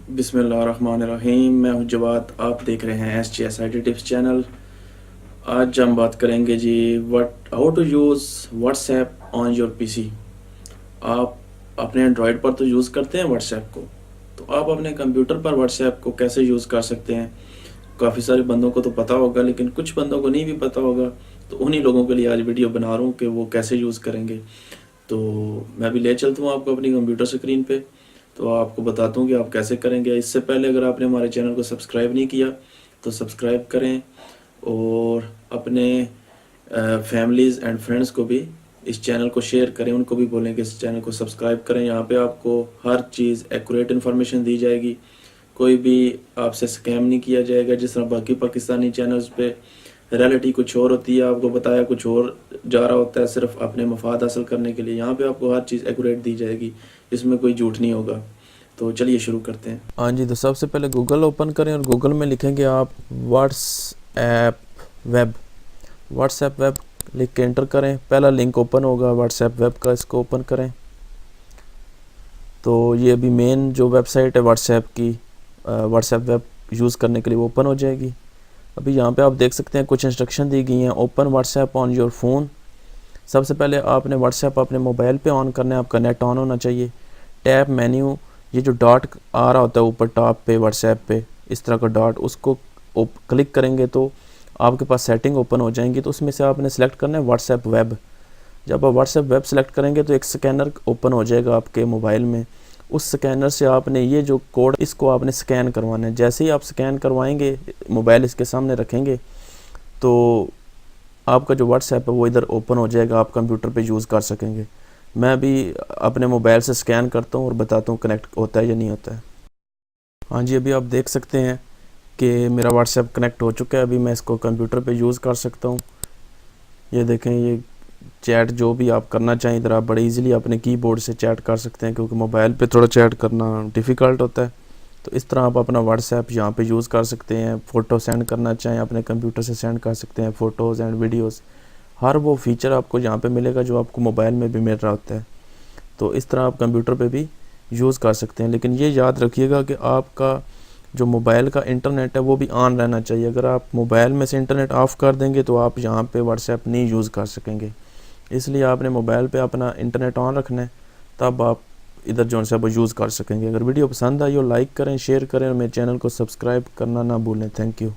बिस्मिल्लाहिर्रहमानिर्रहीम। मैं हूं जवाद, आप देख रहे हैं SGSIT टिप्स चैनल। आज हम बात करेंगे जी what how to use WhatsApp on your PC. आप अपने एंड्रॉयड पर तो यूज़ करते हैं व्हाट्सएप को, तो आप अपने कंप्यूटर पर व्हाट्सएप को कैसे यूज़ कर सकते हैं। काफ़ी सारे बंदों को तो पता होगा, लेकिन कुछ बंदों को नहीं भी पता होगा, तो उन्हीं लोगों के लिए आज वीडियो बना रहा हूँ कि वो कैसे यूज़ करेंगे। तो मैं भी ले चलता हूँ आपको अपनी कंप्यूटर स्क्रीन पे, तो आपको बताता हूँ कि आप कैसे करेंगे। इससे पहले अगर आपने हमारे चैनल को सब्सक्राइब नहीं किया तो सब्सक्राइब करें, और अपने फैमिलीज़ एंड फ्रेंड्स को भी इस चैनल को शेयर करें, उनको भी बोलें कि इस चैनल को सब्सक्राइब करें। यहाँ पे आपको हर चीज़ एक्यूरेट इन्फॉर्मेशन दी जाएगी, कोई भी आपसे स्कैम नहीं किया जाएगा। जिस तरह बाकी पाकिस्तानी चैनल्स पे रियलिटी कुछ और होती है, आपको बताया कुछ और जा रहा होता है सिर्फ अपने मफाद हासिल करने के लिए। यहाँ पे आपको हर चीज़ एक्यूरेट दी जाएगी, इसमें कोई झूठ नहीं होगा। तो चलिए शुरू करते हैं। हाँ जी, तो सबसे पहले गूगल ओपन करें और गूगल में लिखेंगे आप व्हाट्सएप वेब लिख के एंटर करें। पहला लिंक ओपन होगा व्हाट्सएप वेब का, इसको ओपन करें। तो ये अभी मेन जो वेबसाइट है व्हाट्सएप की, व्हाट्सएप वेब यूज़ करने के लिए वो ओपन हो जाएगी। अभी यहाँ पे आप देख सकते हैं कुछ इंस्ट्रक्शन दी गई हैं। Open WhatsApp on your phone. सबसे पहले आपने व्हाट्सएप अपने मोबाइल पे ऑन करना है, आपका नेट ऑन होना चाहिए। टैप मेन्यू, ये जो डॉट आ रहा होता है ऊपर टॉप पे व्हाट्सएप पे, इस तरह का डॉट, उसको क्लिक करेंगे तो आपके पास सेटिंग ओपन हो जाएंगी। तो उसमें से आपने सेलेक्ट करना है व्हाट्सएप वेब। जब आप व्हाट्सएप वेब सेलेक्ट करेंगे तो एक स्कैनर ओपन हो जाएगा आपके मोबाइल में। उस स्कैनर से आपने ये जो कोड, इसको आपने स्कैन करवाना है। जैसे ही आप स्कैन करवाएंगे, मोबाइल इसके सामने रखेंगे, तो आपका जो व्हाट्सएप है वो इधर ओपन हो जाएगा, आप कंप्यूटर पे यूज़ कर सकेंगे। मैं भी अपने मोबाइल से स्कैन करता हूँ और बताता हूँ कनेक्ट होता है या नहीं होता है। हाँ जी, अभी आप देख सकते हैं कि मेरा व्हाट्सएप कनेक्ट हो चुका है। अभी मैं इसको कंप्यूटर पे यूज़ कर सकता हूँ। ये देखें, ये चैट जो भी आप करना चाहें इधर आप बड़े इजीली अपने कीबोर्ड से चैट कर सकते हैं, क्योंकि मोबाइल पे थोड़ा चैट करना डिफ़िकल्ट होता है। तो इस तरह आप अपना व्हाट्सएप यहाँ पे यूज़ कर सकते हैं। फ़ोटो सेंड करना चाहें अपने कंप्यूटर से सेंड कर सकते हैं, फ़ोटोज़ एंड वीडियोज़। हर वो फीचर आपको यहाँ पे मिलेगा जो आपको मोबाइल में भी मिल रहा होता है। तो इस तरह आप कंप्यूटर पे भी यूज़ कर सकते हैं। लेकिन ये याद रखिएगा कि आपका जो मोबाइल का इंटरनेट है वो भी ऑन रहना चाहिए। अगर आप मोबाइल में से इंटरनेट ऑफ़ कर देंगे तो आप यहाँ पे व्हाट्सएप नहीं यूज़ कर सकेंगे। इसलिए आपने मोबाइल पे अपना इंटरनेट ऑन रखना है, तब आप इधर जो है वो यूज़ कर सकेंगे। अगर वीडियो पसंद आई हो लाइक करें, शेयर करें और मेरे चैनल को सब्सक्राइब करना ना भूलें। Thank you.